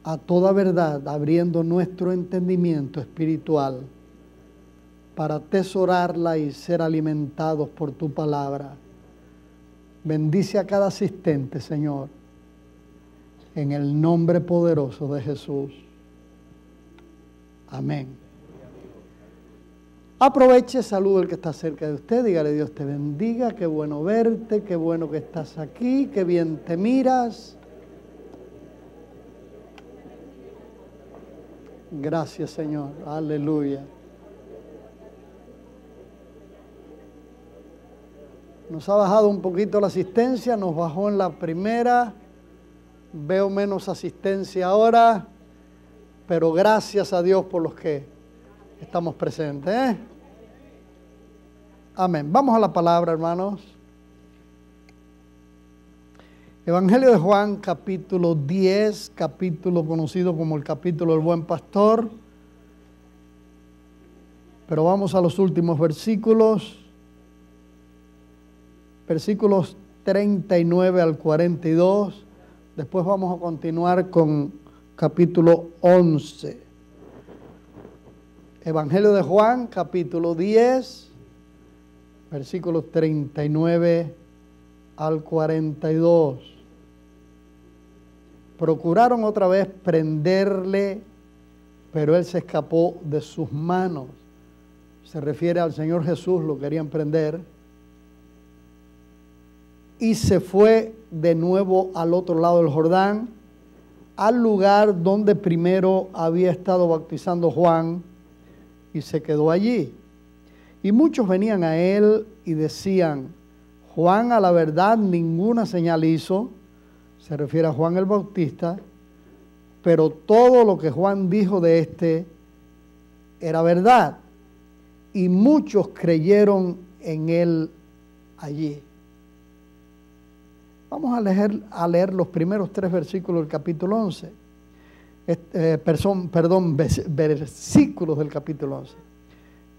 a toda verdad, abriendo nuestro entendimiento espiritual para atesorarla y ser alimentados por tu palabra. Bendice a cada asistente, Señor, en el nombre poderoso de Jesús. Amén. Aproveche, saludo al que está cerca de usted, dígale: Dios te bendiga, qué bueno verte, qué bueno que estás aquí, qué bien te miras. Gracias, Señor, aleluya. Nos ha bajado un poquito la asistencia, nos bajó en la primera, veo menos asistencia ahora, pero gracias a Dios por los que estamos presentes, ¿eh? Amén. Vamos a la palabra, hermanos. Evangelio de Juan, capítulo 10, capítulo conocido como el capítulo del buen pastor. Pero vamos a los últimos versículos. Versículos 39 al 42. Después vamos a continuar con capítulo 11. Evangelio de Juan, capítulo 10, versículos 39 al 42. Procuraron otra vez prenderle, pero él se escapó de sus manos. Se refiere al Señor Jesús, lo querían prender. Y se fue de nuevo al otro lado del Jordán, al lugar donde primero había estado bautizando Juan, y se quedó allí. Y muchos venían a él y decían: Juan a la verdad ninguna señal hizo, se refiere a Juan el Bautista, pero todo lo que Juan dijo de éste era verdad, y muchos creyeron en él allí. Vamos a leer los primeros 3 versículos del capítulo 11. Versículos del capítulo 11.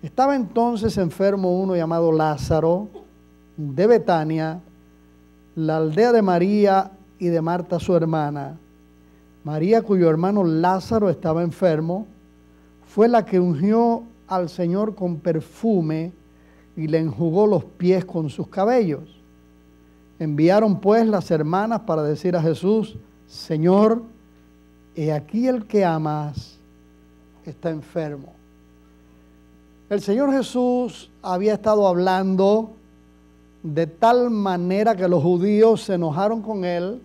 Estaba entonces enfermo uno llamado Lázaro, de Betania, la aldea de María y de Marta su hermana. María, cuyo hermano Lázaro estaba enfermo, fue la que ungió al Señor con perfume y le enjugó los pies con sus cabellos. Enviaron pues las hermanas para decir a Jesús: Señor, he aquí el que amas está enfermo. El Señor Jesús había estado hablando de tal manera que los judíos se enojaron con él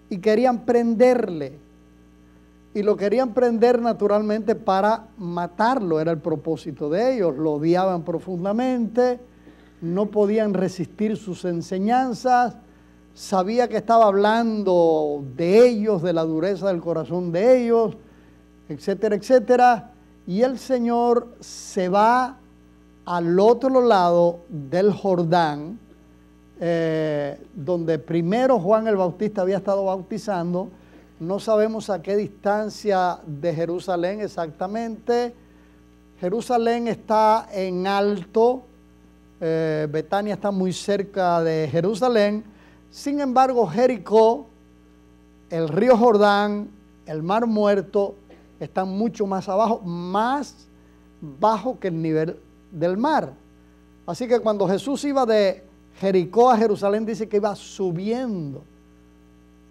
y querían prenderle. Y lo querían prender naturalmente para matarlo, era el propósito de ellos. Lo odiaban profundamente, no podían resistir sus enseñanzas, sabía que estaba hablando de ellos, de la dureza del corazón de ellos, etcétera, etcétera. Y el Señor se va al otro lado del Jordán, donde primero Juan el Bautista había estado bautizando. No sabemos a qué distancia de Jerusalén exactamente. Jerusalén está en alto, Betania está muy cerca de Jerusalén. Sin embargo, Jericó, el río Jordán, el mar Muerto, están mucho más abajo, más bajo que el nivel del mar. Así que cuando Jesús iba de Jericó a Jerusalén, dice que iba subiendo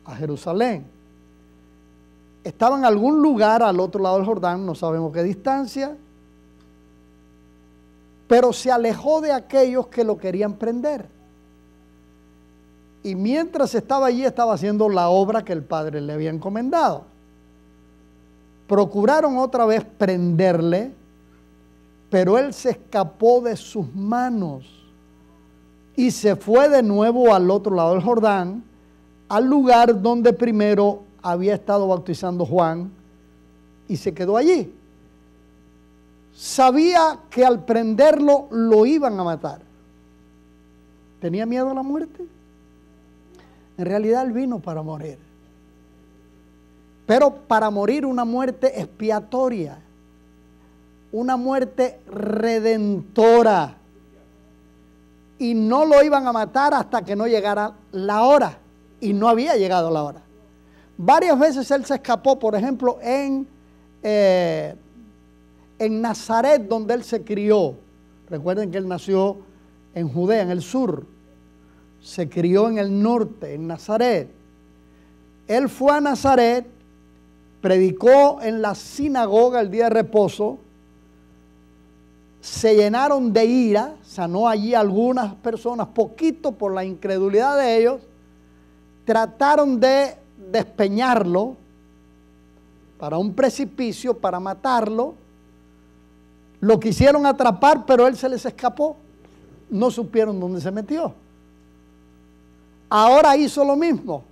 a Jerusalén. Estaba en algún lugar al otro lado del Jordán, no sabemos qué distancia, pero se alejó de aquellos que lo querían prender. Y mientras estaba allí, estaba haciendo la obra que el Padre le había encomendado. Procuraron otra vez prenderle, pero él se escapó de sus manos y se fue de nuevo al otro lado del Jordán, al lugar donde primero había estado bautizando Juan, y se quedó allí. Sabía que al prenderlo lo iban a matar. ¿Tenía miedo a la muerte? En realidad él vino para morir, pero para morir una muerte expiatoria, una muerte redentora, y no lo iban a matar hasta que no llegara la hora, y no había llegado la hora. Varias veces Él se escapó, por ejemplo, en Nazaret, donde Él se crió. Recuerden que Él nació en Judea, en el sur. Se crió en el norte, en Nazaret. Él fue a Nazaret, predicó en la sinagoga el día de reposo, se llenaron de ira, sanó allí algunas personas, poquito por la incredulidad de ellos, trataron de despeñarlo para un precipicio, para matarlo, lo quisieron atrapar, pero él se les escapó, no supieron dónde se metió. Ahora hizo lo mismo,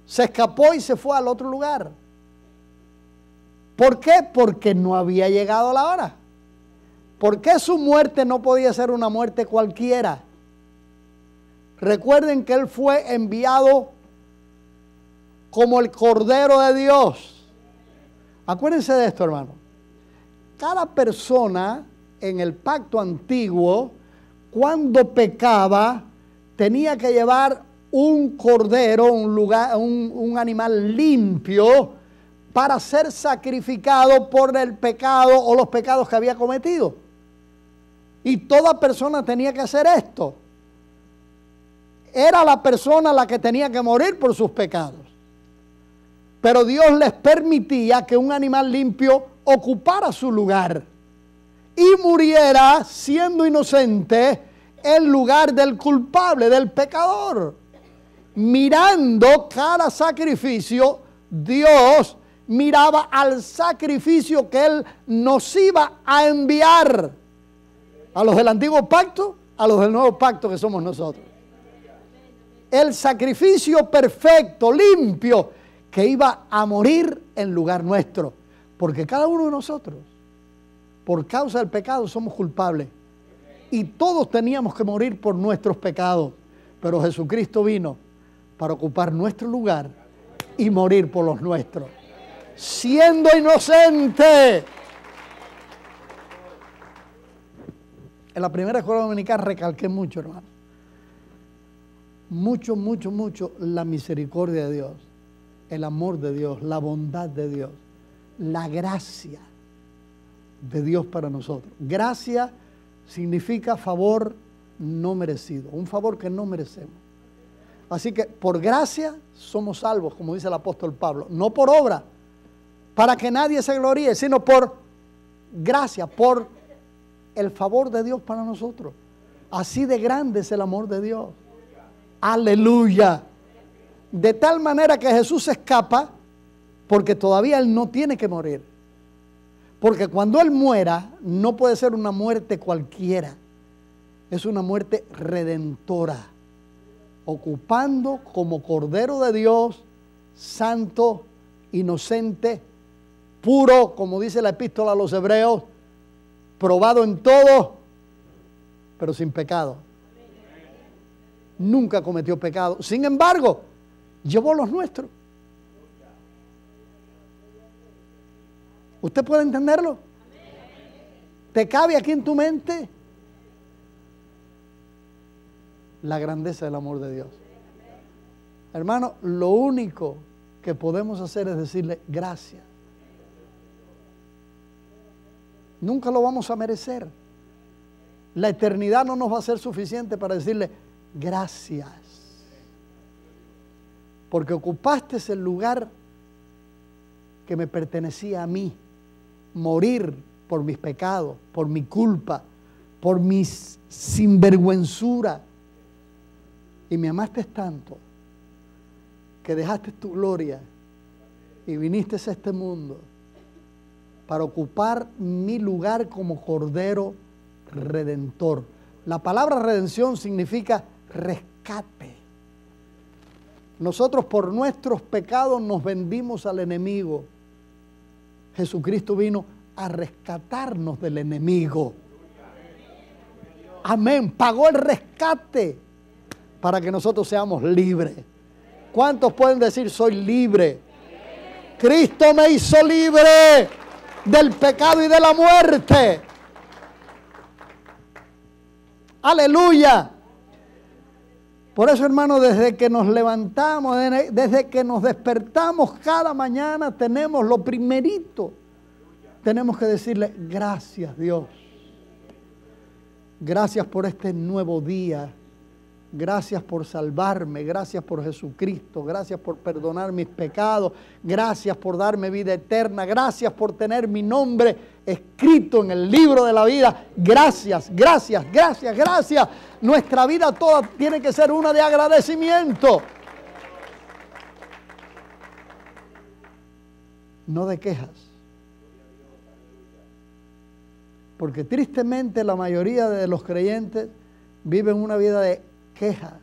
se escapó y se fue al otro lugar. ¿Por qué? Porque no había llegado la hora. ¿Por qué su muerte no podía ser una muerte cualquiera? Recuerden que Él fue enviado como el Cordero de Dios. Acuérdense de esto, hermano. Cada persona en el pacto antiguo, cuando pecaba, tenía que llevar un cordero, un animal limpio, para ser sacrificado por el pecado o los pecados que había cometido. Y toda persona tenía que hacer esto. Era la persona la que tenía que morir por sus pecados. Pero Dios les permitía que un animal limpio ocupara su lugar y muriera siendo inocente en lugar del culpable, del pecador. Mirando cada sacrificio, Dios miraba al sacrificio que Él nos iba a enviar. A los del antiguo pacto, a los del nuevo pacto que somos nosotros. El sacrificio perfecto, limpio, que iba a morir en lugar nuestro. Porque cada uno de nosotros, por causa del pecado, somos culpables. Y todos teníamos que morir por nuestros pecados. Pero Jesucristo vino para ocupar nuestro lugar y morir por los nuestros. Siendo inocente. En la primera escuela dominical recalqué mucho, hermano. Mucho, mucho, mucho la misericordia de Dios, el amor de Dios, la bondad de Dios, la gracia de Dios para nosotros. Gracia significa favor no merecido, un favor que no merecemos. Así que por gracia somos salvos, como dice el apóstol Pablo, no por obra, para que nadie se gloríe, sino por gracia, por el favor de Dios para nosotros. Así de grande es el amor de Dios. Aleluya. De tal manera que Jesús escapa porque todavía Él no tiene que morir. Porque cuando Él muera, no puede ser una muerte cualquiera. Es una muerte redentora. Ocupando como Cordero de Dios, santo, inocente, puro, como dice la epístola a los Hebreos, probado en todo, pero sin pecado. Nunca cometió pecado. Sin embargo, llevó los nuestros. ¿Usted puede entenderlo? ¿Te cabe aquí en tu mente la grandeza del amor de Dios? Hermano, lo único que podemos hacer es decirle gracias. Nunca lo vamos a merecer. La eternidad no nos va a ser suficiente para decirle gracias. Porque ocupaste el lugar que me pertenecía a mí. Morir por mis pecados, por mi culpa, por mi sinvergüenzura. Y me amaste tanto que dejaste tu gloria y viniste a este mundo para ocupar mi lugar como Cordero Redentor. La palabra redención significa rescate. Nosotros por nuestros pecados nos vendimos al enemigo. Jesucristo vino a rescatarnos del enemigo. Amén. Pagó el rescate para que nosotros seamos libres. ¿Cuántos pueden decir soy libre? Cristo me hizo libre del pecado y de la muerte. Aleluya. Por eso, hermano, desde que nos levantamos, desde que nos despertamos cada mañana, tenemos lo primerito. Tenemos que decirle, gracias Dios. Gracias por este nuevo día. Gracias por salvarme. Gracias por Jesucristo. Gracias por perdonar mis pecados. Gracias por darme vida eterna. Gracias por tener mi nombre escrito en el libro de la vida. Gracias, gracias, gracias, gracias. Nuestra vida toda tiene que ser una de agradecimiento. No de quejas. Porque tristemente la mayoría de los creyentes viven una vida de queja.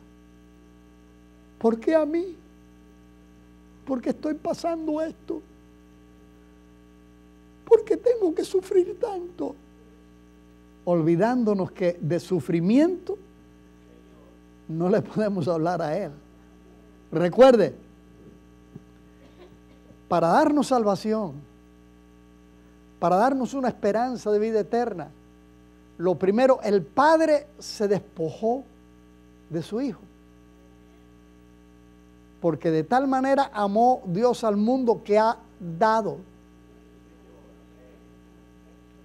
¿Por qué a mí? ¿Por qué estoy pasando esto? ¿Por qué tengo que sufrir tanto? Olvidándonos que de sufrimiento no le podemos hablar a Él. Recuerde, para darnos salvación, para darnos una esperanza de vida eterna, lo primero, el Padre se despojó de su Hijo. Porque de tal manera amó Dios al mundo que ha dado.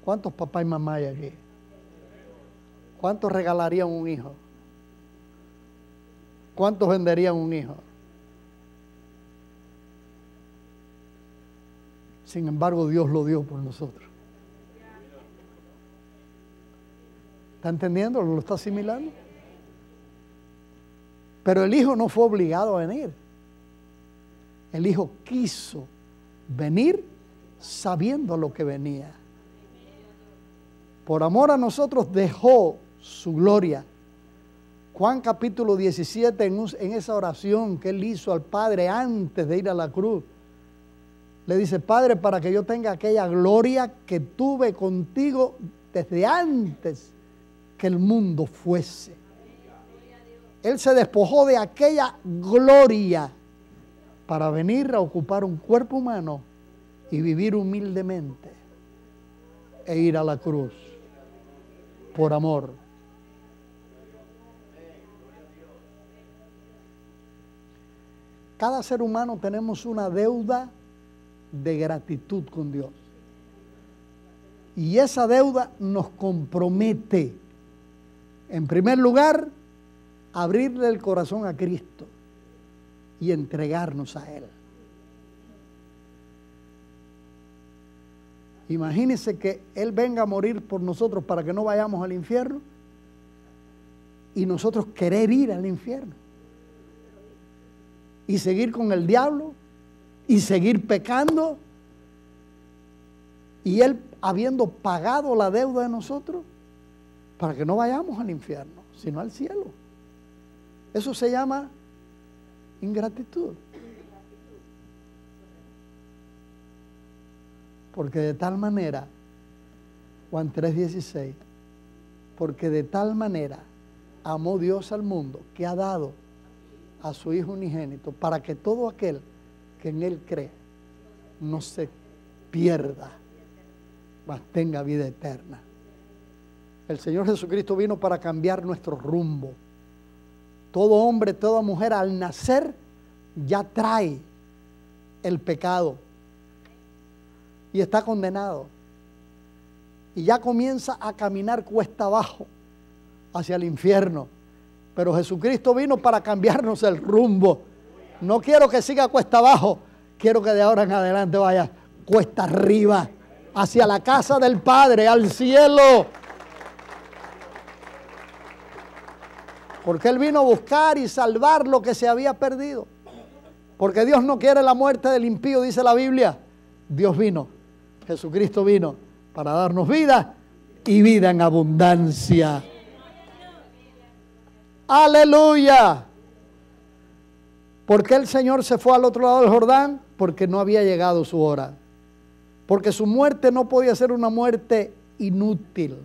¿Cuántos papás y mamás hay aquí? ¿Cuántos regalarían un hijo? ¿Cuántos venderían un hijo? Sin embargo, Dios lo dio por nosotros. ¿Está entendiendo? ¿Lo está asimilando? Pero el Hijo no fue obligado a venir. El Hijo quiso venir sabiendo lo que venía. Por amor a nosotros dejó su gloria. Juan capítulo 17, en esa oración que Él hizo al Padre antes de ir a la cruz, le dice, Padre, para que yo tenga aquella gloria que tuve contigo desde antes que el mundo fuese. Él se despojó de aquella gloria para venir a ocupar un cuerpo humano y vivir humildemente e ir a la cruz por amor. Cada ser humano tenemos una deuda de gratitud con Dios. Y esa deuda nos compromete, en primer lugar, abrirle el corazón a Cristo y entregarnos a Él. Imagínense que Él venga a morir por nosotros para que no vayamos al infierno y nosotros querer ir al infierno y seguir con el diablo y seguir pecando, y Él habiendo pagado la deuda de nosotros para que no vayamos al infierno, sino al cielo. Eso se llama ingratitud. Porque de tal manera, Juan 3:16, porque de tal manera amó Dios al mundo que ha dado a su Hijo unigénito para que todo aquel que en Él cree no se pierda, mas tenga vida eterna. El Señor Jesucristo vino para cambiar nuestro rumbo. Todo hombre, toda mujer al nacer ya trae el pecado y está condenado. Y ya comienza a caminar cuesta abajo hacia el infierno. Pero Jesucristo vino para cambiarnos el rumbo. No quiero que siga cuesta abajo, quiero que de ahora en adelante vaya cuesta arriba, hacia la casa del Padre, al cielo. Porque Él vino a buscar y salvar lo que se había perdido. Porque Dios no quiere la muerte del impío, dice la Biblia. Dios vino, Jesucristo vino para darnos vida y vida en abundancia. ¡Aleluya! ¿Por qué el Señor se fue al otro lado del Jordán? Porque no había llegado su hora. Porque su muerte no podía ser una muerte inútil,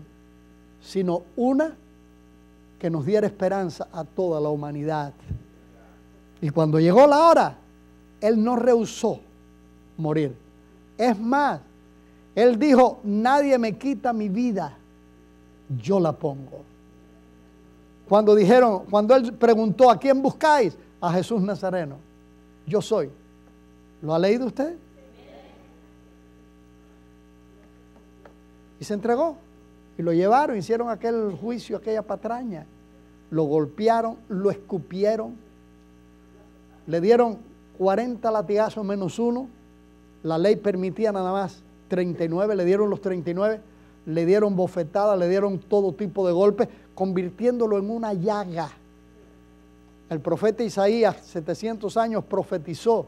sino una que nos diera esperanza a toda la humanidad. Y cuando llegó la hora, Él no rehusó morir. Es más, Él dijo, nadie me quita mi vida, yo la pongo. Cuando él preguntó, ¿a quién buscáis? A Jesús Nazareno. Yo soy. ¿Lo ha leído usted? Y se entregó. Y lo llevaron, hicieron aquel juicio, aquella patraña. Lo golpearon, lo escupieron. Le dieron 40 latigazos menos uno. La ley permitía nada más 39, le dieron los 39. Le dieron bofetadas, le dieron todo tipo de golpes, convirtiéndolo en una llaga. El profeta Isaías, 700 años, profetizó,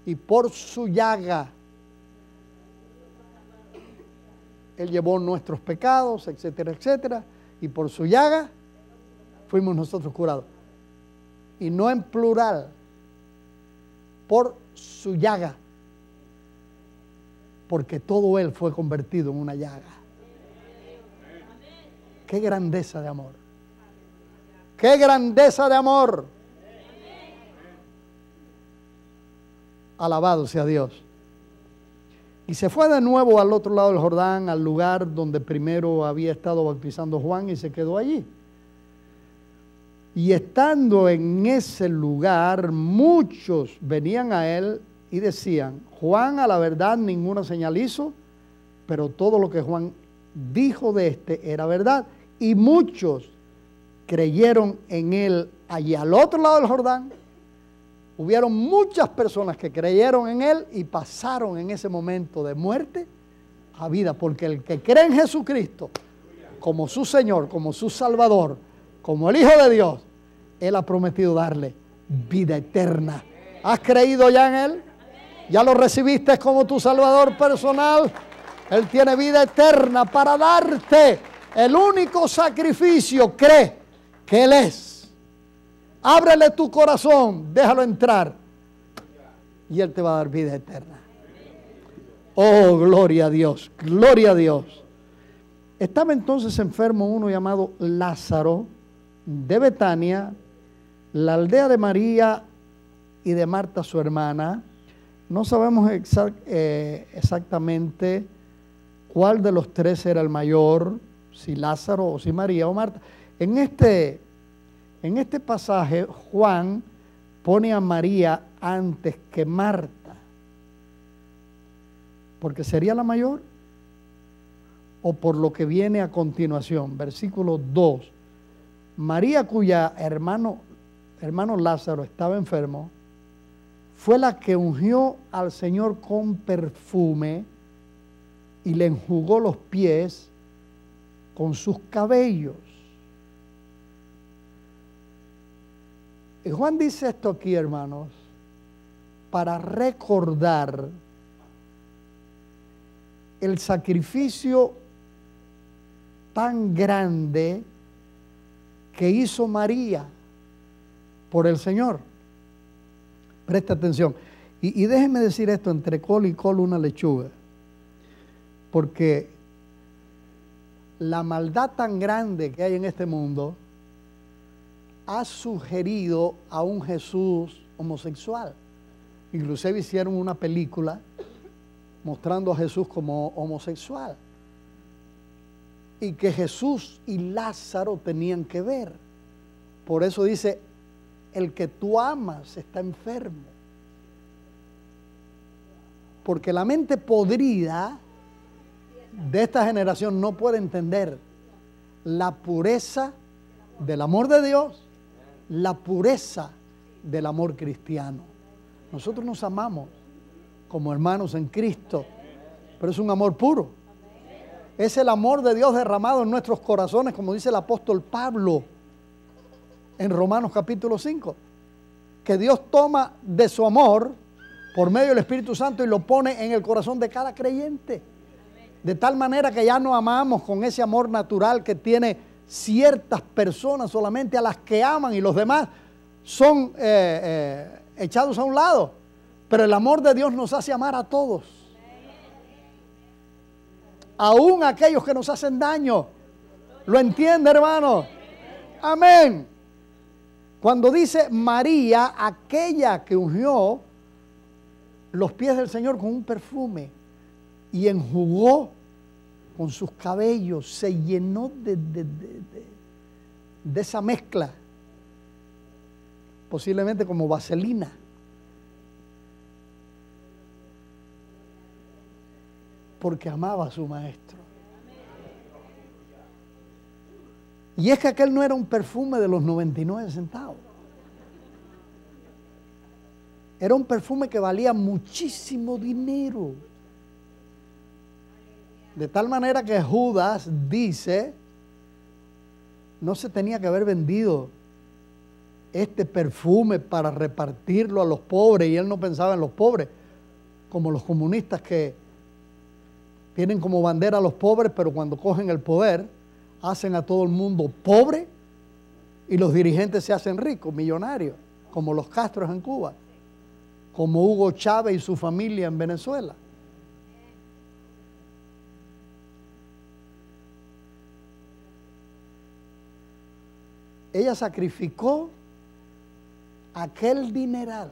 y por su llaga Él llevó nuestros pecados, etcétera, etcétera, y por su llaga fuimos nosotros curados. Y no en plural, por su llaga, porque todo Él fue convertido en una llaga. ¡Qué grandeza de amor! ¡Qué grandeza de amor! Alabado sea Dios. Y se fue de nuevo al otro lado del Jordán, al lugar donde primero había estado bautizando Juan, y se quedó allí. Y estando en ese lugar, muchos venían a él y decían: Juan a la verdad ninguna señal hizo, pero todo lo que Juan dijo de este era verdad. Y muchos creyeron en él allí al otro lado del Jordán. Hubieron muchas personas que creyeron en él y pasaron en ese momento de muerte a vida, porque el que cree en Jesucristo como su Señor, como su Salvador, como el Hijo de Dios, Él ha prometido darle vida eterna. ¿Has creído ya en Él? ¿Ya lo recibiste como tu Salvador personal? Él tiene vida eterna para darte. El único sacrificio, cree que Él es. Ábrele tu corazón, déjalo entrar y Él te va a dar vida eterna. Oh, gloria a Dios, gloria a Dios. Estaba entonces enfermo uno llamado Lázaro de Betania, la aldea de María y de Marta su hermana. No sabemos exactamente cuál de los tres era el mayor, si Lázaro o si María o Marta. En este pasaje Juan pone a María antes que Marta, porque sería la mayor, o por lo que viene a continuación, versículo 2. María, cuya hermano Lázaro estaba enfermo, fue la que ungió al Señor con perfume y le enjugó los pies con sus cabellos. Y Juan dice esto aquí, hermanos, para recordar el sacrificio tan grande que hizo María por el Señor. Presta atención. Y déjenme decir esto, entre col y col una lechuga. Porque la maldad tan grande que hay en este mundo ha sugerido a un Jesús homosexual. Inclusive hicieron una película mostrando a Jesús como homosexual. Y que Jesús y Lázaro tenían que ver. Por eso dice, el que tú amas está enfermo. Porque la mente podrida de esta generación no puede entender la pureza del amor de Dios, la pureza del amor cristiano. Nosotros nos amamos como hermanos en Cristo, pero es un amor puro. Es el amor de Dios derramado en nuestros corazones, como dice el apóstol Pablo en Romanos capítulo 5, que Dios toma de su amor por medio del Espíritu Santo y lo pone en el corazón de cada creyente. De tal manera que ya no amamos con ese amor natural que tiene ciertas personas solamente, a las que aman, y los demás son echados a un lado. Pero el amor de Dios nos hace amar a todos, aún aquellos que nos hacen daño. ¿Lo entiende, hermano? Amén. Cuando dice María, aquella que ungió los pies del Señor con un perfume y enjugó con sus cabellos, se llenó de esa mezcla, posiblemente como vaselina. Porque amaba a su maestro. Y es que aquel no era un perfume de los 99 centavos. Era un perfume que valía muchísimo dinero. De tal manera que Judas dice, no se tenía que haber vendido este perfume para repartirlo a los pobres, y él no pensaba en los pobres, como los comunistas que tienen como bandera a los pobres, pero cuando cogen el poder, hacen a todo el mundo pobre y los dirigentes se hacen ricos, millonarios, como los Castros en Cuba, como Hugo Chávez y su familia en Venezuela. Ella sacrificó aquel dineral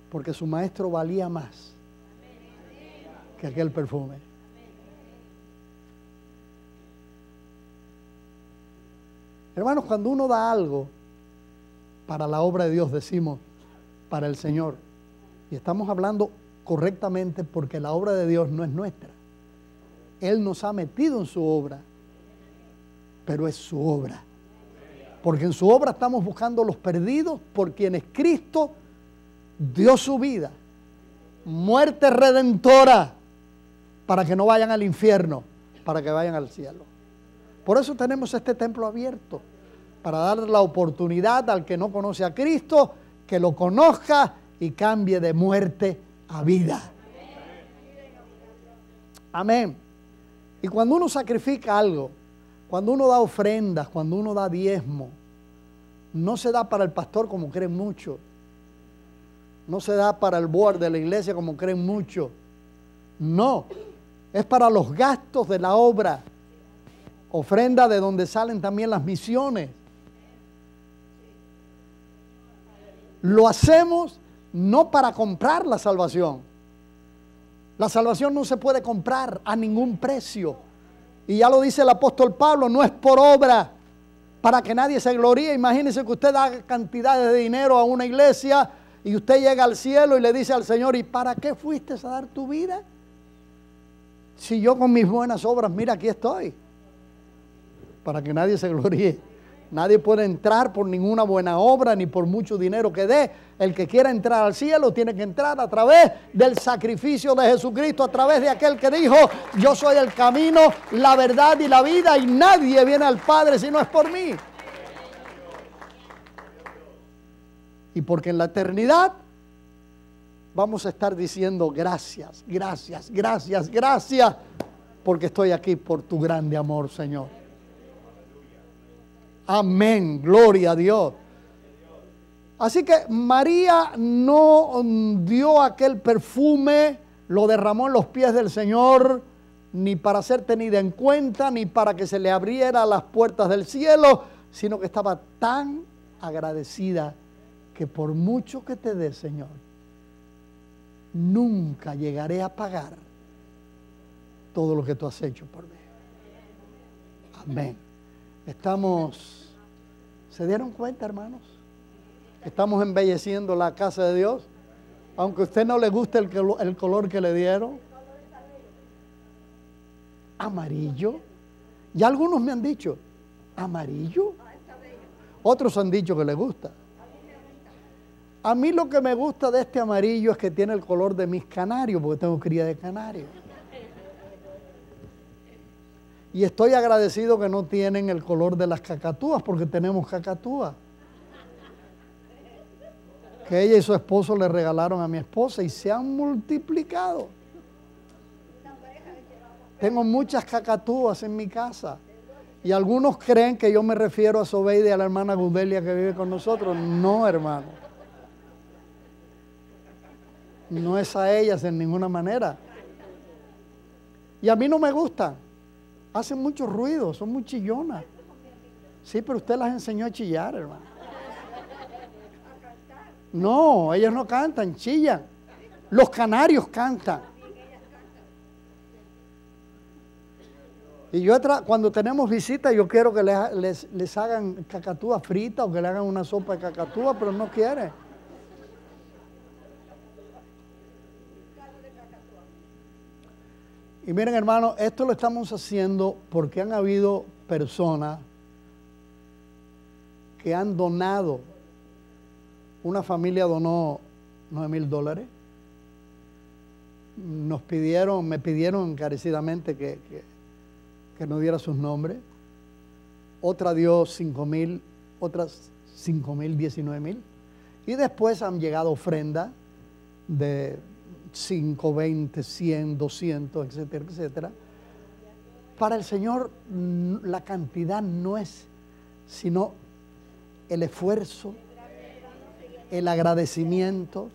porque su maestro valía más que aquel perfume. Hermanos, cuando uno da algo para la obra de Dios, decimos para el Señor, y estamos hablando correctamente porque la obra de Dios no es nuestra. Él nos ha metido en su obra, pero es su obra. Porque en su obra estamos buscando los perdidos por quienes Cristo dio su vida, muerte redentora, para que no vayan al infierno, para que vayan al cielo. Por eso tenemos este templo abierto, para dar la oportunidad al que no conoce a Cristo, que lo conozca y cambie de muerte a vida. Amén. Y cuando uno sacrifica algo, cuando uno da ofrendas, cuando uno da diezmo, no se da para el pastor como creen muchos, no se da para el board de la iglesia como creen muchos, no, es para los gastos de la obra, ofrenda de donde salen también las misiones. Lo hacemos no para comprar la salvación. La salvación no se puede comprar a ningún precio. Y ya lo dice el apóstol Pablo, no es por obra, para que nadie se gloríe. Imagínese que usted da cantidades de dinero a una iglesia y usted llega al cielo y le dice al Señor, ¿y para qué fuiste a dar tu vida? Si yo con mis buenas obras, mira, aquí estoy. Para que nadie se gloríe. Nadie puede entrar por ninguna buena obra ni por mucho dinero que dé. El que quiera entrar al cielo tiene que entrar a través del sacrificio de Jesucristo, a través de aquel que dijo, yo soy el camino, la verdad y la vida, y nadie viene al Padre si no es por mí. Y porque en la eternidad vamos a estar diciendo gracias, gracias, gracias, gracias, porque estoy aquí por tu grande amor, Señor. Amén, gloria a Dios. Así que María no dio aquel perfume, lo derramó en los pies del Señor, ni para ser tenida en cuenta, ni para que se le abriera las puertas del cielo, sino que estaba tan agradecida que por mucho que te dé, Señor, nunca llegaré a pagar todo lo que tú has hecho por mí. Amén. ¿Se dieron cuenta, hermanos? Estamos embelleciendo la casa de Dios. Aunque a usted no le guste el color que le dieron. Amarillo. Ya algunos me han dicho, ¿amarillo? Otros han dicho que le gusta. A mí lo que me gusta de este amarillo es que tiene el color de mis canarios, porque tengo cría de canarios. Y estoy agradecido que no tienen el color de las cacatúas, porque tenemos cacatúas. Que ella y su esposo le regalaron a mi esposa y se han multiplicado. Tengo muchas cacatúas en mi casa. Y algunos creen que yo me refiero a Sobeide y a la hermana Gudelia que vive con nosotros. No, hermano. No es a ellas en ninguna manera. Y a mí no me gustan. Hacen mucho ruido, son muy chillonas. Sí, pero usted las enseñó a chillar, hermano. No, ellas no cantan, chillan. Los canarios cantan. Y yo cuando tenemos visitas, yo quiero que les hagan cacatúa frita o que le hagan una sopa de cacatúa, pero no quiere. Y miren, hermanos, esto lo estamos haciendo porque han habido personas que han donado. Una familia donó $9,000. Me pidieron encarecidamente que no diera sus nombres. Otra dio 5,000, otras 5,000, 19,000. Y después han llegado ofrendas de 5, 20, 100, 200, etcétera, etcétera. Para el Señor la cantidad no es sino el esfuerzo, el agradecimiento,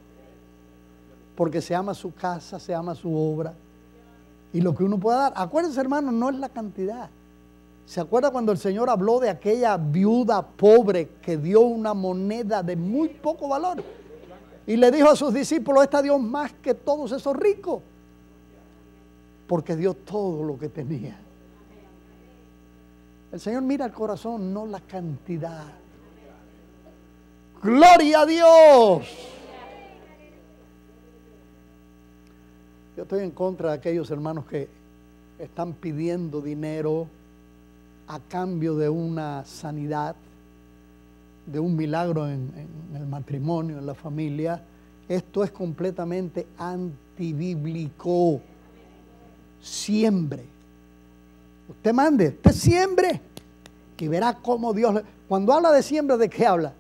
porque se ama su casa, se ama su obra y lo que uno pueda dar. Acuérdense, hermano, no es la cantidad. ¿Se acuerda cuando el Señor habló de aquella viuda pobre que dio una moneda de muy poco valor? Y le dijo a sus discípulos, esta dio más que todos esos ricos, porque dio todo lo que tenía. El Señor mira el corazón, no la cantidad. ¡Gloria a Dios! Yo estoy en contra de aquellos hermanos que están pidiendo dinero a cambio de una sanidad, de un milagro en el matrimonio, en la familia. Esto es completamente antibíblico. Siembre. Usted mande, usted siembre y verá cómo Dios... Cuando habla de siembra, ¿de qué habla?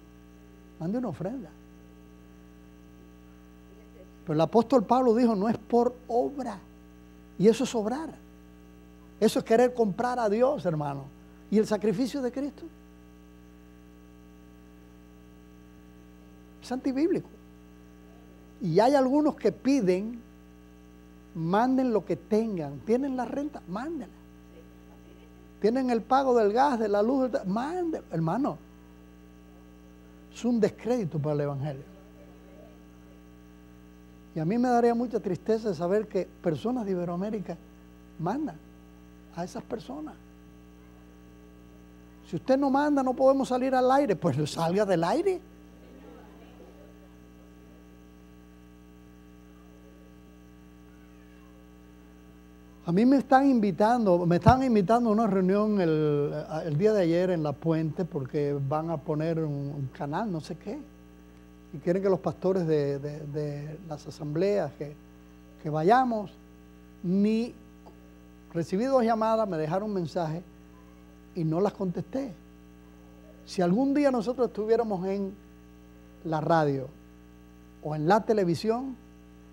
Mande una ofrenda. Pero el apóstol Pablo dijo, no es por obra. Y eso es obrar. Eso es querer comprar a Dios, hermano. ¿Y el sacrificio de Cristo? Es antibíblico. Y hay algunos que piden, manden lo que tengan. ¿Tienen la renta? Mándenla. ¿Tienen el pago del gas, de la luz? Mándenla. Hermano, es un descrédito para el Evangelio. Y a mí me daría mucha tristeza de saber que personas de Iberoamérica mandan a esas personas. Si usted no manda, no podemos salir al aire. Pues salga del aire. A mí me estaban invitando a una reunión el día de ayer en La Puente porque van a poner un canal, no sé qué. Y quieren que los pastores de las asambleas que vayamos. Ni recibí 2 llamadas, me dejaron un mensaje y no las contesté. Si algún día nosotros estuviéramos en la radio o en la televisión,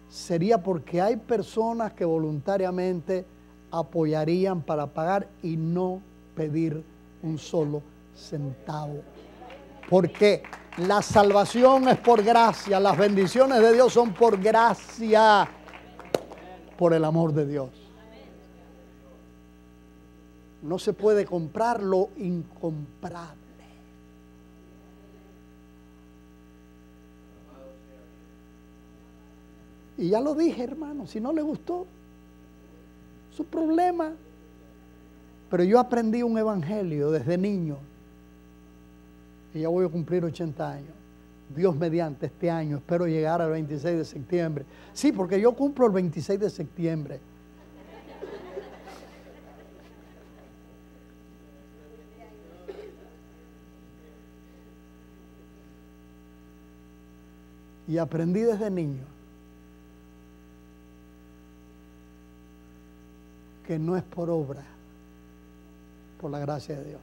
sería porque hay personas que voluntariamente apoyarían para pagar y no pedir un solo centavo. Porque la salvación es por gracia, las bendiciones de Dios son por gracia, por el amor de Dios. No se puede comprar lo incomprable. Y ya lo dije, hermano, si no le gustó, su problema. Pero yo aprendí un evangelio desde niño. Y ya voy a cumplir 80 años. Dios mediante este año, espero llegar al 26 de septiembre. Sí, porque yo cumplo el 26 de septiembre. Y aprendí desde niño que no es por obra, por la gracia de Dios.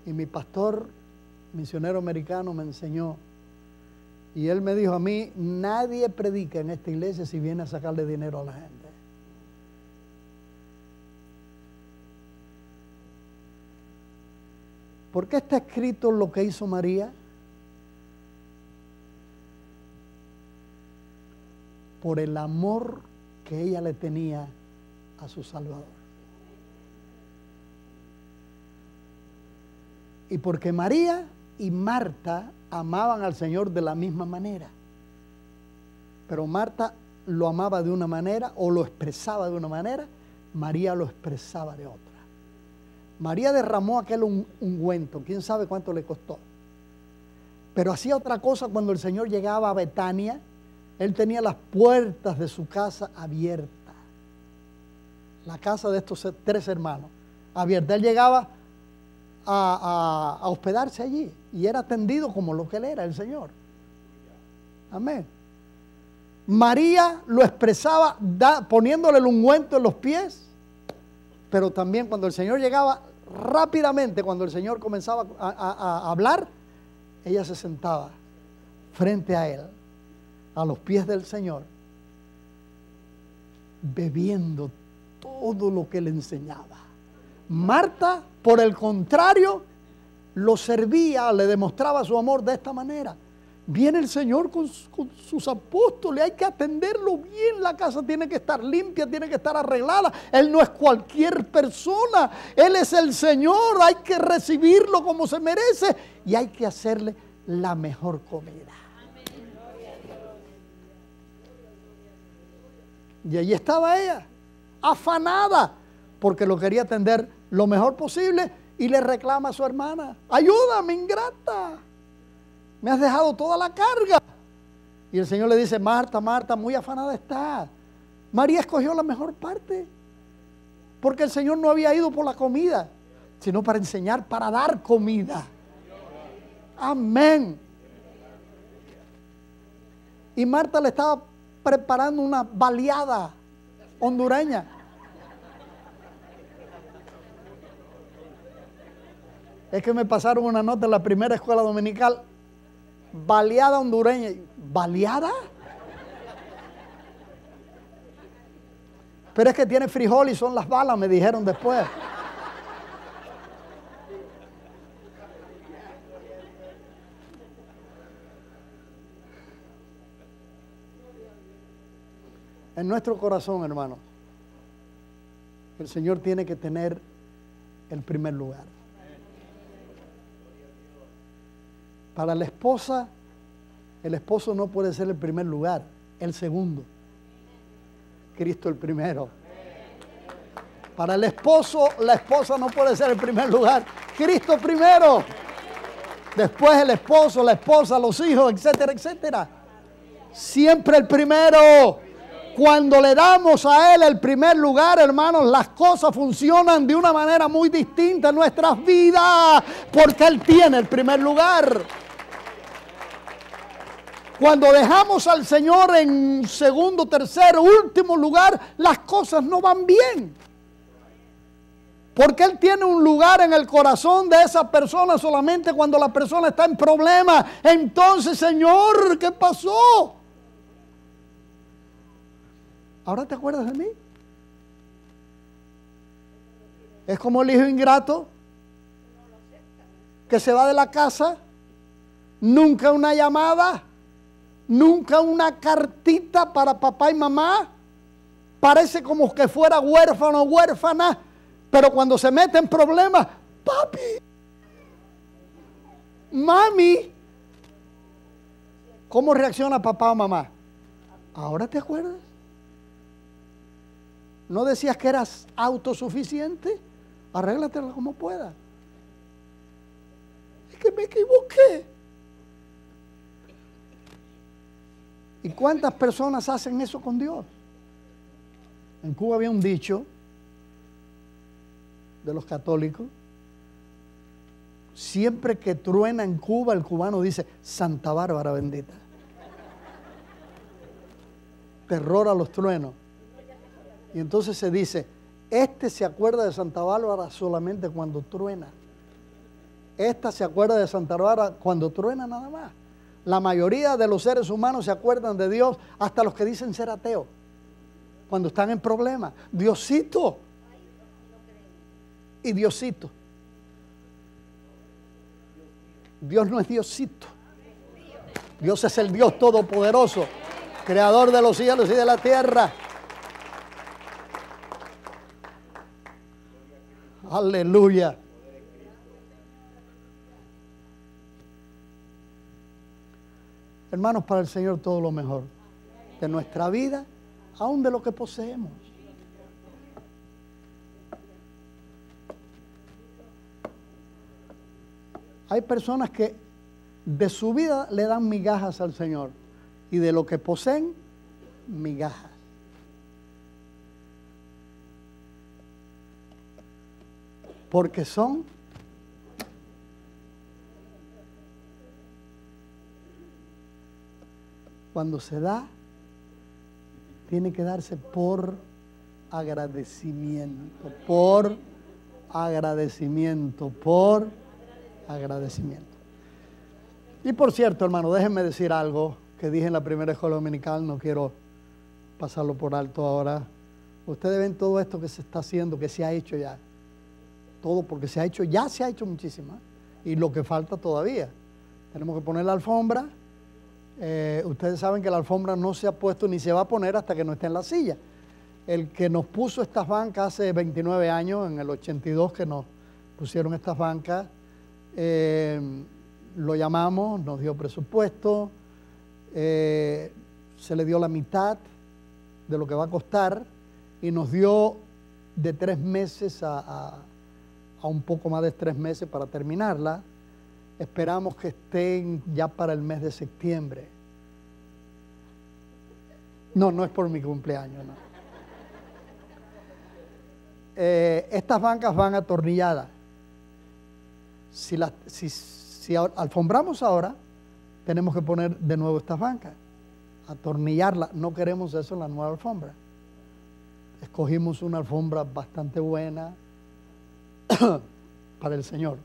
Y mi pastor misionero americano me enseñó, y él me dijo a mí, nadie predica en esta iglesia si viene a sacarle dinero a la gente. ¿Por qué está escrito lo que hizo María? Por el amor que ella le tenía a su Salvador. Y porque María y Marta amaban al Señor de la misma manera. Pero Marta lo amaba de una manera o lo expresaba de una manera. María lo expresaba de otra. María derramó aquel ungüento, quién sabe cuánto le costó. Pero hacía otra cosa cuando el Señor llegaba a Betania. Él tenía las puertas de su casa abiertas. La casa de estos 3 hermanos abierta. Él llegaba a hospedarse allí y era atendido como lo que él era, el Señor. Amén. María lo expresaba poniéndole el ungüento en los pies, pero también cuando el Señor llegaba rápidamente, cuando el Señor comenzaba a hablar, ella se sentaba frente a él, a los pies del Señor, bebiendo todo lo que le enseñaba. Marta, por el contrario, lo servía, le demostraba su amor de esta manera. Viene el Señor con sus apóstoles, hay que atenderlo bien, la casa tiene que estar limpia, tiene que estar arreglada. Él no es cualquier persona, Él es el Señor, hay que recibirlo como se merece y hay que hacerle la mejor comida. Y allí estaba ella, afanada, porque lo quería atender lo mejor posible y le reclama a su hermana: ayúdame, ingrata. Me has dejado toda la carga. Y el Señor le dice: Marta, Marta, muy afanada está. María escogió la mejor parte. Porque el Señor no había ido por la comida, sino para enseñar, para dar comida. Amén. Y Marta le estaba preparando una baleada hondureña. Es que me pasaron una nota en la primera escuela dominical. Baleada hondureña. ¿Baleada? Pero es que tiene frijol y son las balas, me dijeron después. En nuestro corazón, hermanos, el Señor tiene que tener el primer lugar. Para la esposa, el esposo no puede ser el primer lugar, el segundo. Cristo el primero. Para el esposo, la esposa no puede ser el primer lugar, Cristo primero. Después el esposo, la esposa, los hijos, etcétera, etcétera. Siempre el primero. Cuando le damos a Él el primer lugar, hermanos, las cosas funcionan de una manera muy distinta en nuestras vidas, porque Él tiene el primer lugar. Cuando dejamos al Señor en segundo, tercero, último lugar, las cosas no van bien. Porque Él tiene un lugar en el corazón de esa persona solamente cuando la persona está en problemas. Entonces, Señor, ¿qué pasó? ¿Ahora te acuerdas de mí? Es como el hijo ingrato que se va de la casa, nunca una llamada, nunca una cartita para papá y mamá. Parece como que fuera huérfano o huérfana, pero cuando se mete en problemas, papi, mami, ¿cómo reacciona papá o mamá? ¿Ahora te acuerdas? ¿No decías que eras autosuficiente? Arréglatela como puedas. Es que me equivoqué. ¿Y cuántas personas hacen eso con Dios? En Cuba había un dicho de los católicos. Siempre que truena en Cuba, el cubano dice: Santa Bárbara bendita. Terror a los truenos. Y entonces se dice: este se acuerda de Santa Bárbara solamente cuando truena. Esta se acuerda de Santa Bárbara cuando truena nada más. La mayoría de los seres humanos se acuerdan de Dios, hasta los que dicen ser ateos, cuando están en problemas. Diosito y Diosito. Dios no es Diosito. Dios es el Dios todopoderoso, creador de los cielos y de la tierra. Aleluya. Hermanos, para el Señor todo lo mejor de nuestra vida, aún de lo que poseemos. Hay personas que de su vida le dan migajas al Señor y de lo que poseen, migajas. Porque son cuando se da, tiene que darse por agradecimiento, por agradecimiento, por agradecimiento. Y por cierto, hermano, déjenme decir algo que dije en la primera escuela dominical, no quiero pasarlo por alto ahora. Ustedes ven todo esto que se está haciendo, que se ha hecho ya. Todo porque se ha hecho, ya se ha hecho muchísimo. Y lo que falta todavía. Tenemos que poner la alfombra. Ustedes saben que la alfombra no se ha puesto ni se va a poner hasta que no esté en la silla. El que nos puso estas bancas hace 29 años, en el 82 que nos pusieron estas bancas, lo llamamos, nos dio presupuesto, se le dio la mitad de lo que va a costar y nos dio de 3 meses a un poco más de 3 meses para terminarla. Esperamos que estén ya para el mes de septiembre. No, no es por mi cumpleaños, no. Estas bancas van atornilladas. Si alfombramos ahora, tenemos que poner de nuevo estas bancas, atornillarlas. No queremos eso en la nueva alfombra. Escogimos una alfombra bastante buena para el Señor.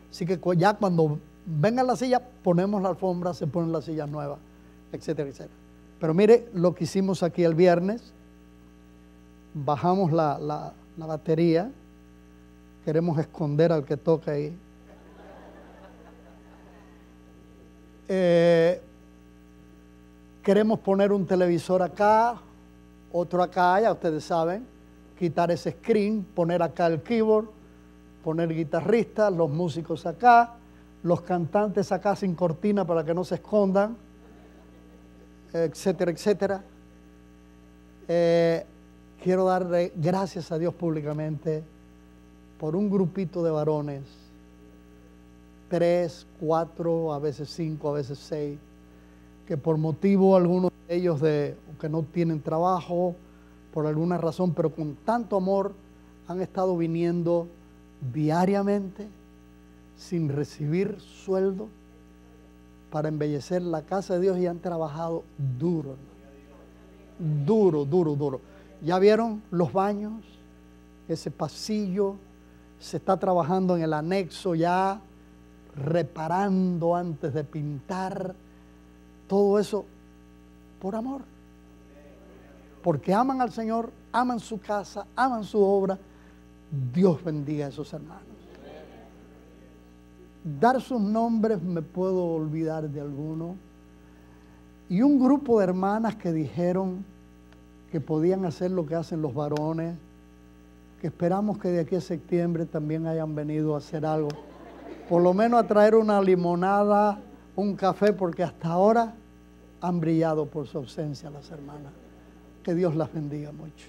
Así que ya cuando venga la silla, ponemos la alfombra, se ponen las sillas nuevas, etcétera, etcétera. Pero mire lo que hicimos aquí el viernes. Bajamos la batería. Queremos esconder al que toca ahí. Queremos poner un televisor acá, otro acá, ya ustedes saben. Quitar ese screen, poner acá el keyboard, poner guitarristas, los músicos acá, los cantantes acá sin cortina para que no se escondan, etcétera, etcétera. Quiero darle gracias a Dios públicamente por un grupito de varones, 3, 4, a veces 5, a veces 6, que por motivo algunos de ellos que no tienen trabajo, por alguna razón, pero con tanto amor, han estado viniendo diariamente sin recibir sueldo para embellecer la casa de Dios y han trabajado duro, hermano. Duro, duro, duro. ¿Ya vieron los baños? Ese pasillo. Se está trabajando en el anexo ya, reparando antes de pintar. Todo eso por amor. Porque aman al Señor, aman su casa, aman su obra. Dios bendiga a esos hermanos. Dar sus nombres me puedo olvidar de alguno. Y un grupo de hermanas que dijeron que podían hacer lo que hacen los varones, que esperamos que de aquí a septiembre también hayan venido a hacer algo. Por lo menos a traer una limonada, un café, porque hasta ahora han brillado por su ausencia las hermanas. Que Dios las bendiga mucho.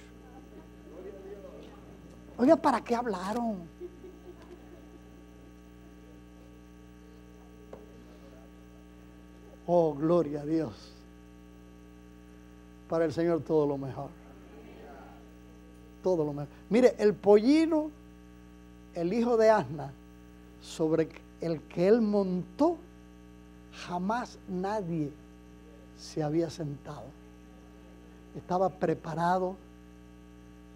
Oiga, ¿para qué hablaron? Oh, gloria a Dios. Para el Señor todo lo mejor. Todo lo mejor. Mire, el pollino, el hijo de Asna, sobre el que él montó, jamás nadie se había sentado. Estaba preparado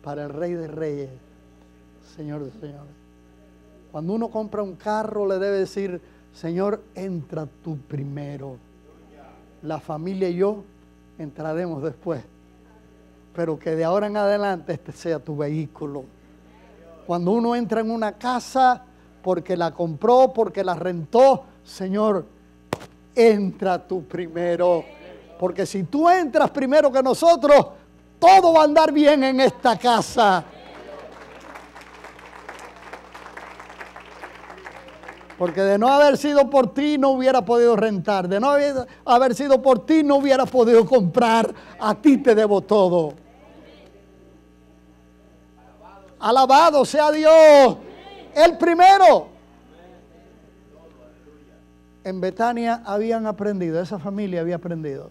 para el Rey de Reyes, Señor de Señores. Cuando uno compra un carro, le debe decir: Señor, entra tú primero. La familia y yo entraremos después. Pero que de ahora en adelante este sea tu vehículo. Cuando uno entra en una casa, porque la compró, porque la rentó, Señor, entra tú primero. Porque si tú entras primero que nosotros, todo va a andar bien en esta casa. Porque de no haber sido por ti no hubiera podido rentar. De no haber sido por ti no hubiera podido comprar. A ti te debo todo. Alabado sea Dios. El primero. En Betania habían aprendido, esa familia había aprendido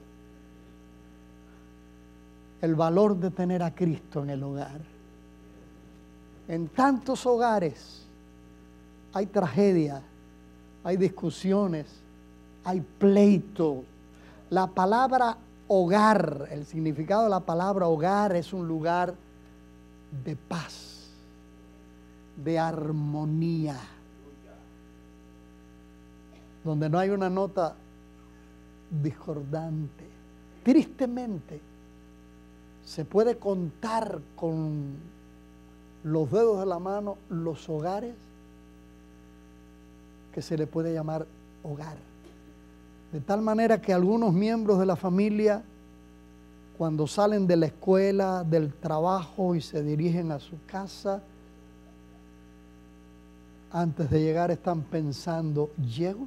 el valor de tener a Cristo en el hogar. En tantos hogares hay tragedia, hay discusiones, hay pleitos. La palabra hogar, el significado de la palabra hogar es un lugar de paz, de armonía, donde no hay una nota discordante. Tristemente, se puede contar con los dedos de la mano los hogares que se le puede llamar hogar. De tal manera que algunos miembros de la familia, cuando salen de la escuela, del trabajo y se dirigen a su casa, antes de llegar están pensando, ¿llego?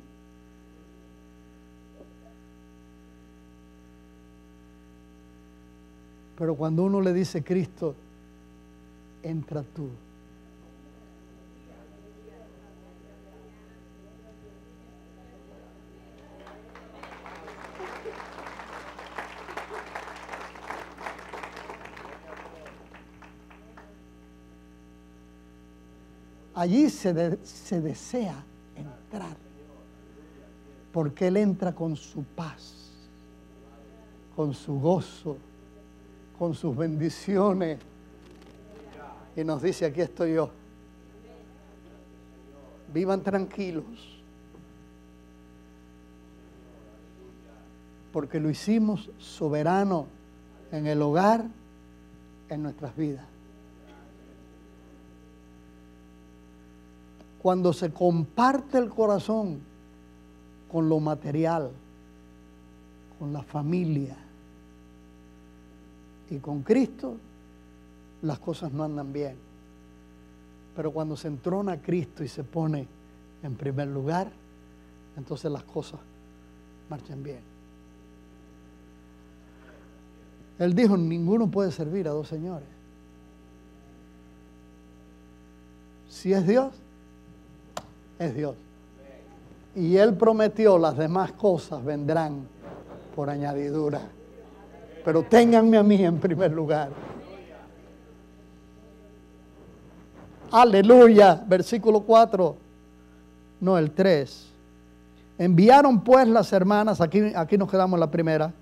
Pero cuando uno le dice Cristo, entra tú. Allí se desea entrar, porque Él entra con su paz, con su gozo, con sus bendiciones, y nos dice, aquí estoy yo. Vivan tranquilos, porque lo hicimos soberano en el hogar, en nuestras vidas. Cuando se comparte el corazón con lo material, con la familia y con Cristo, las cosas no andan bien. Pero cuando se entrona a Cristo y se pone en primer lugar, entonces las cosas marchan bien. Él dijo, ninguno puede servir a dos señores. Si es Dios, es Dios. Y Él prometió, las demás cosas vendrán por añadidura. Pero ténganme a mí en primer lugar. Aleluya. Versículo 4. No, el 3. Enviaron pues las hermanas, aquí nos quedamos en la primera,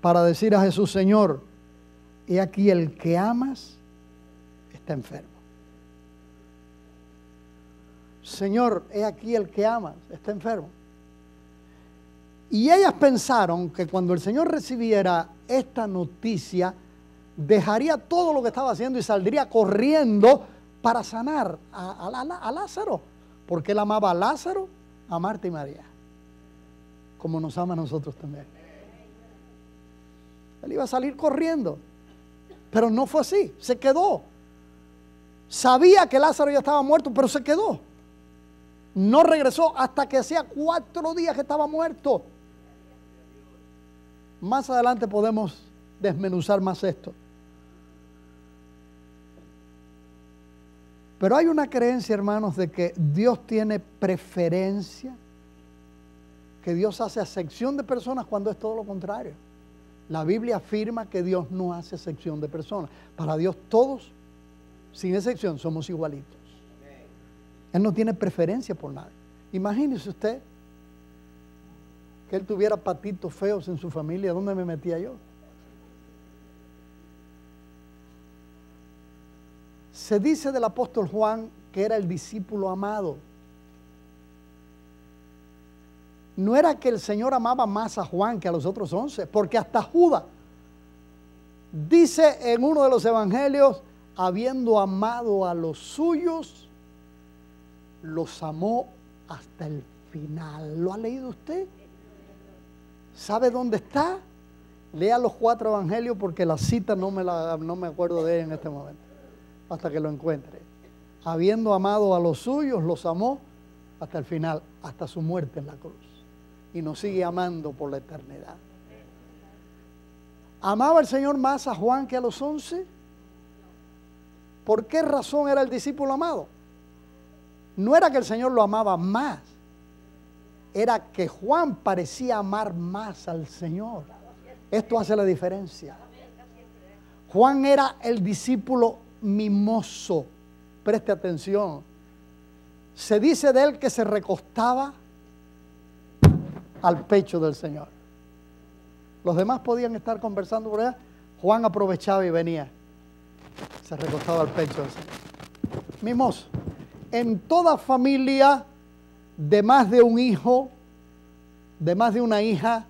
para decir a Jesús, Señor, he aquí el que amas está enfermo. Señor, he aquí el que amas está enfermo. Y ellas pensaron que cuando el Señor recibiera esta noticia, dejaría todo lo que estaba haciendo y saldría corriendo para sanar a Lázaro, porque Él amaba a Lázaro, a Marta y María, como nos ama a nosotros también. Él iba a salir corriendo, pero no fue así, se quedó. Sabía que Lázaro ya estaba muerto, pero se quedó. No regresó hasta que hacía 4 días que estaba muerto. Más adelante podemos desmenuzar más esto. Pero hay una creencia, hermanos, de que Dios tiene preferencia, que Dios hace acepción de personas cuando es todo lo contrario. La Biblia afirma que Dios no hace acepción de personas. Para Dios todos, sin excepción, somos igualitos. Él no tiene preferencia por nadie. Imagínese usted que Él tuviera patitos feos en su familia. ¿Dónde me metía yo? Se dice del apóstol Juan que era el discípulo amado. No era que el Señor amaba más a Juan que a los otros 11, porque hasta Judas dice en uno de los evangelios, habiendo amado a los suyos, los amó hasta el final. ¿Lo ha leído usted? ¿Sabe dónde está? Lea los 4 evangelios, porque la cita no me acuerdo de ella en este momento, hasta que lo encuentre. Habiendo amado a los suyos, los amó hasta el final, hasta su muerte en la cruz. Y nos sigue amando por la eternidad. ¿Amaba el Señor más a Juan que a los 11? ¿Por qué razón era el discípulo amado? No era que el Señor lo amaba más, era que Juan parecía amar más al Señor. Esto hace la diferencia. Juan era el discípulo mimoso. Preste atención. Se dice de él que se recostaba al pecho del Señor. Los demás podían estar conversando por allá. Juan aprovechaba y venía. Se recostaba al pecho del Señor. Mimoso. En toda familia de más de un hijo, de más de una hija,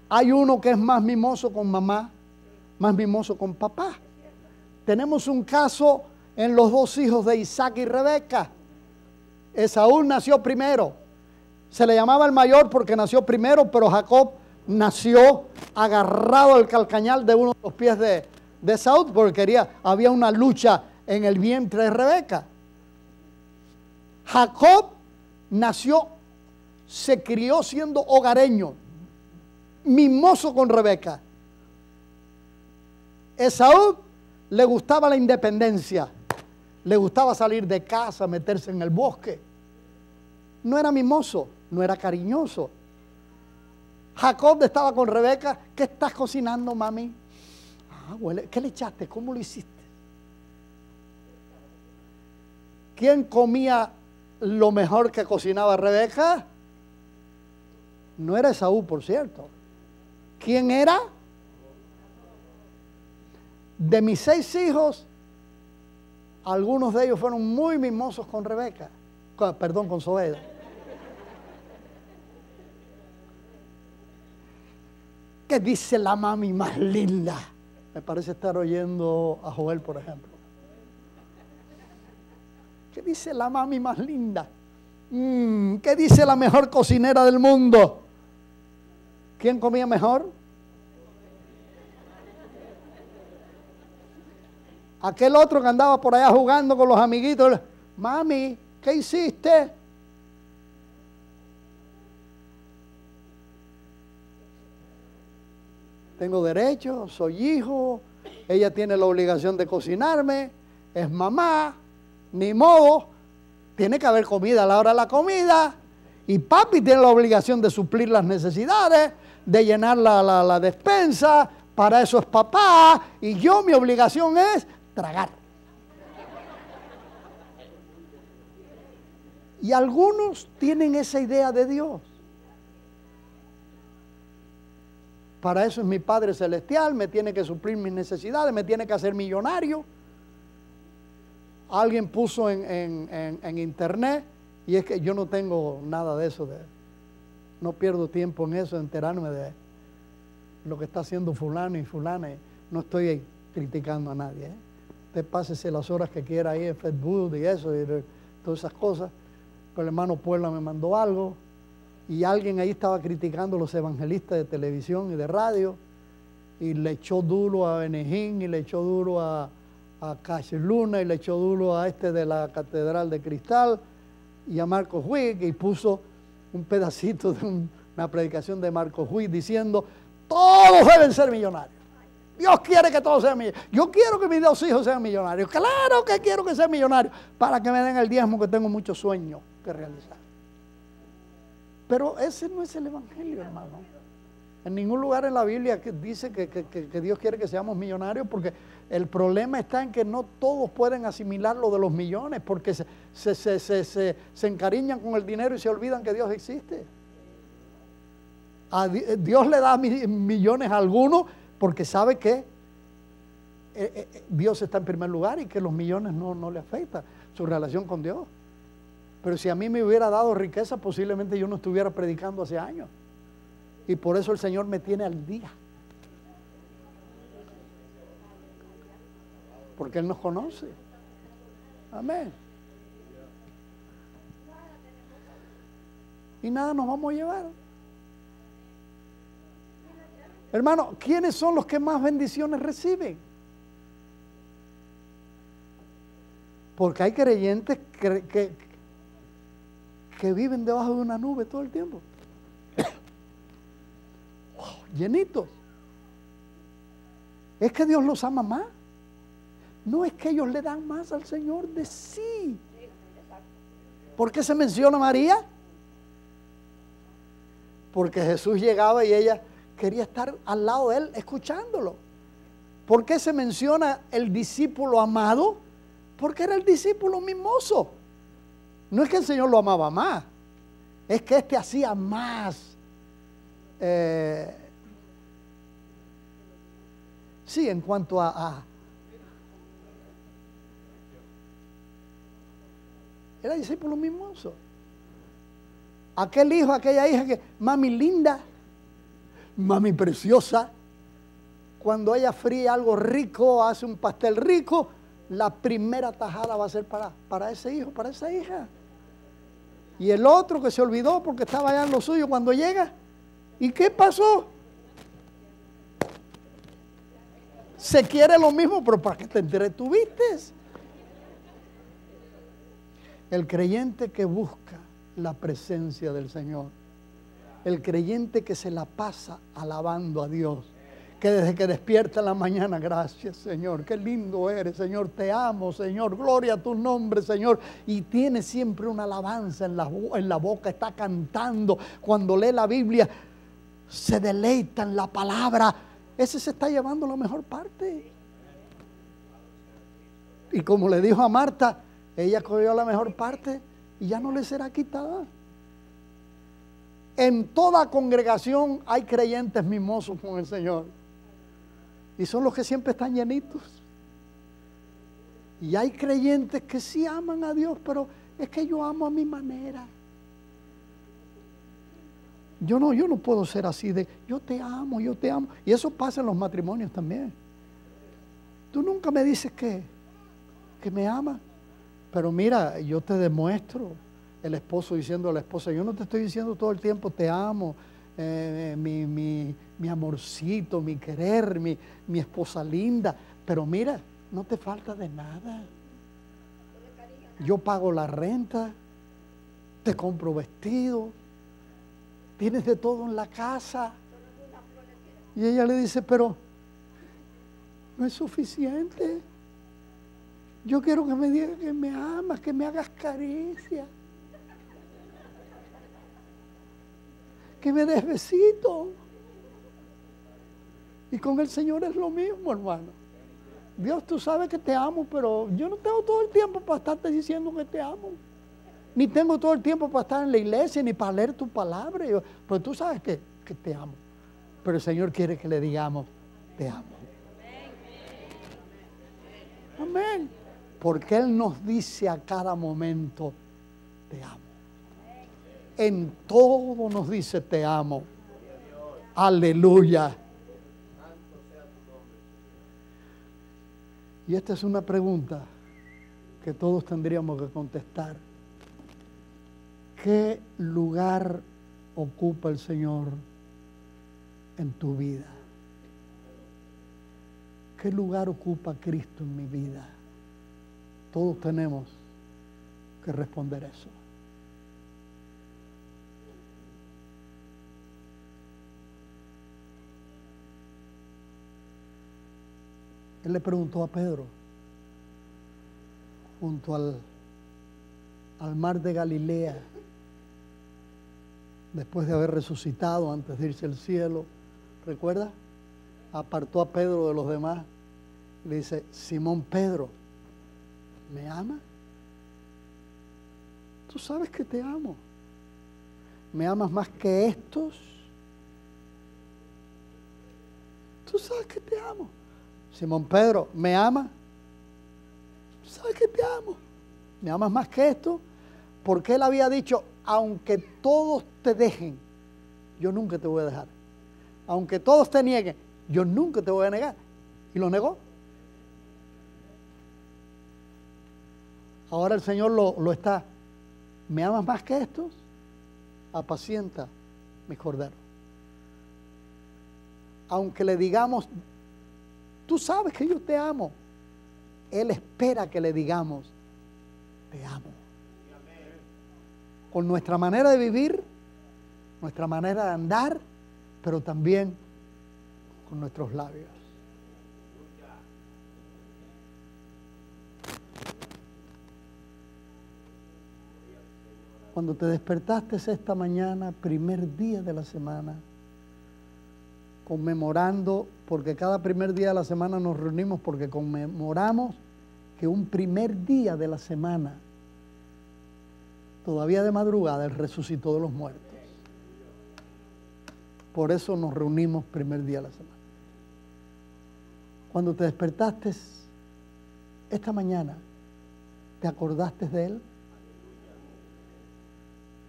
hay uno que es más mimoso con mamá, más mimoso con papá. Tenemos un caso en los dos hijos de Isaac y Rebeca. Esaú nació primero. Se le llamaba el mayor porque nació primero, pero Jacob nació agarrado al calcañal de uno de los pies de Esaú porque había una lucha en el vientre de Rebeca. Jacob nació, se crió siendo hogareño, mimoso con Rebeca. Esaú le gustaba la independencia, le gustaba salir de casa, meterse en el bosque. No era mimoso, no era cariñoso. Jacob estaba con Rebeca. ¿Qué estás cocinando, mami? Huele. ¿Qué le echaste? ¿Cómo lo hiciste? ¿Quién comía lo mejor que cocinaba Rebeca? No era Esaú, por cierto. ¿Quién era? De mis 6 hijos, algunos de ellos fueron muy mimosos con Rebeca. Con Zobeida. ¿Qué dice la mami más linda? Me parece estar oyendo a Joel, por ejemplo. ¿Qué dice la mami más linda? ¿Qué dice la mejor cocinera del mundo? ¿Quién comía mejor? Aquel otro que andaba por allá jugando con los amiguitos. Mami, ¿qué hiciste? Tengo derecho, soy hijo, ella tiene la obligación de cocinarme, es mamá, ni modo, tiene que haber comida a la hora de la comida, y papi tiene la obligación de suplir las necesidades, de llenar la despensa, para eso es papá, y yo mi obligación es tragar. Y algunos tienen esa idea de Dios. Para eso es mi Padre Celestial, me tiene que suplir mis necesidades, me tiene que hacer millonario. Alguien puso en internet, y es que yo no tengo nada de eso, no pierdo tiempo en eso, enterarme de lo que está haciendo fulano y fulana. No estoy criticando a nadie. Usted pásese las horas que quiera ahí en Facebook y eso, y todas esas cosas. Pero el hermano Puebla me mandó algo. Y alguien ahí estaba criticando a los evangelistas de televisión y de radio, y le echó duro a Benejín, y le echó duro a Cash Luna, y le echó duro a este de la Catedral de Cristal, y a Marcos Witt, y puso un pedacito de una predicación de Marcos Witt diciendo, todos deben ser millonarios. Dios quiere que todos sean millonarios. Yo quiero que mis 2 hijos sean millonarios. Claro que quiero que sean millonarios, para que me den el diezmo, que tengo muchos sueños que realizar. Pero ese no es el evangelio, hermano. En ningún lugar en la Biblia dice que Dios quiere que seamos millonarios, porque el problema está en que no todos pueden asimilar lo de los millones, porque se encariñan con el dinero y se olvidan que Dios existe. Dios le da millones a algunos porque sabe que Dios está en primer lugar y que los millones no le afectan su relación con Dios. Pero si a mí me hubiera dado riqueza, posiblemente yo no estuviera predicando hace años. Y por eso el Señor me tiene al día. Porque Él nos conoce. Amén. Y nada nos vamos a llevar. Hermano, ¿quiénes son los que más bendiciones reciben? Porque hay creyentes que viven debajo de una nube todo el tiempo. Llenitos. ¿Es que Dios los ama más? No, es que ellos le dan más al Señor de sí. ¿Por qué se menciona a María? porque Jesús llegaba y ella quería estar al lado de él escuchándolo. ¿Por qué se menciona el discípulo amado? Porque era el discípulo mimoso. No es que el Señor lo amaba más, es que este hacía más. Sí, en cuanto a era discípulo mimoso. Aquel hijo, aquella hija que, mami linda, mami preciosa, cuando ella fría algo rico, hace un pastel rico, la primera tajada va a ser para ese hijo, para esa hija. Y el otro que se olvidó porque estaba allá en lo suyo cuando llega, ¿y qué pasó? Se quiere lo mismo, pero ¿para qué te entretuviste? El creyente que busca la presencia del Señor, el creyente que se la pasa alabando a Dios, que desde que despierta en la mañana, gracias Señor, qué lindo eres Señor, te amo Señor, gloria a tu nombre Señor, y tiene siempre una alabanza en la boca, está cantando, cuando lee la Biblia se deleita en la palabra, ese se está llevando la mejor parte. Y como le dijo a Marta, ella cogió la mejor parte y ya no le será quitada. En toda congregación hay creyentes mimosos con el Señor. Y son los que siempre están llenitos. Y hay creyentes que sí aman a Dios, pero es que yo amo a mi manera. Yo no puedo ser así de, yo te amo, yo te amo. Y eso pasa en los matrimonios también. Tú nunca me dices que me amas. Pero mira, yo te demuestro, el esposo diciendo a la esposa, yo no te estoy diciendo todo el tiempo te amo, mi amorcito, mi querer, mi esposa linda, pero mira, no te falta de nada. Yo pago la renta, te compro vestido, tienes de todo en la casa. Y ella le dice, pero no es suficiente. Yo quiero que me digas que me amas, que me hagas caricia, que me des besitos. Y con el Señor es lo mismo, hermano. Dios, tú sabes que te amo, pero yo no tengo todo el tiempo para estarte diciendo que te amo. Ni tengo todo el tiempo para estar en la iglesia, ni para leer tu palabra. Pero tú sabes que te amo. Pero el Señor quiere que le digamos, te amo. Amén. Porque Él nos dice a cada momento, te amo. En todo nos dice, te amo. Aleluya. Y esta es una pregunta que todos tendríamos que contestar. ¿Qué lugar ocupa el Señor en tu vida? ¿Qué lugar ocupa Cristo en mi vida? Todos tenemos que responder eso. Él le preguntó a Pedro, junto al mar de Galilea, después de haber resucitado antes de irse al cielo, ¿recuerda? Apartó a Pedro de los demás y le dice, Simón Pedro, ¿me amas? Tú sabes que te amo. ¿Me amas más que estos? Tú sabes que te amo. Simón Pedro, ¿me amas? Tú sabes que te amo. ¿Me amas más que esto? Porque él había dicho, aunque todos te dejen, yo nunca te voy a dejar. Aunque todos te nieguen, yo nunca te voy a negar. Y lo negó. Ahora el Señor lo está. ¿Me amas más que estos? Apacienta mis corderos. Aunque le digamos, tú sabes que yo te amo, Él espera que le digamos, te amo. Con nuestra manera de vivir, nuestra manera de andar, pero también con nuestros labios. Cuando te despertaste esta mañana, primer día de la semana, conmemorando, porque cada primer día de la semana nos reunimos porque conmemoramos que un primer día de la semana, todavía de madrugada, Él resucitó de los muertos. Por eso nos reunimos primer día de la semana. Cuando te despertaste esta mañana, ¿te acordaste de Él?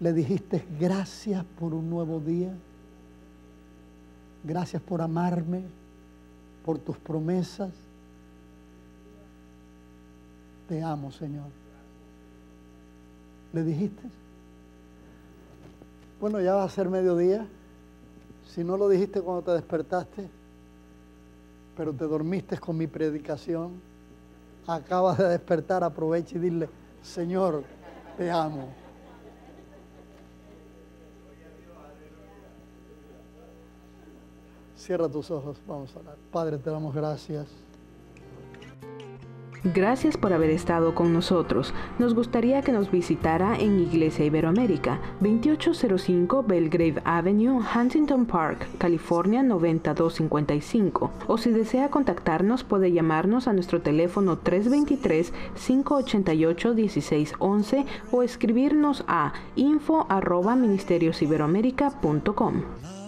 Le dijiste gracias por un nuevo día, gracias por amarme, por tus promesas. Te amo, Señor. ¿Le dijiste? Bueno, ya va a ser mediodía. Si no lo dijiste cuando te despertaste, pero te dormiste con mi predicación, acabas de despertar, aprovecha y dile, Señor, te amo. Cierra tus ojos, vamos a orar. Padre, te damos gracias. Gracias por haber estado con nosotros. Nos gustaría que nos visitara en Iglesia Iberoamérica, 2805 Belgrave Avenue, Huntington Park, California 90255. O si desea contactarnos, puede llamarnos a nuestro teléfono 323-588-1611 o escribirnos a info@ministeriosiberoamerica.com.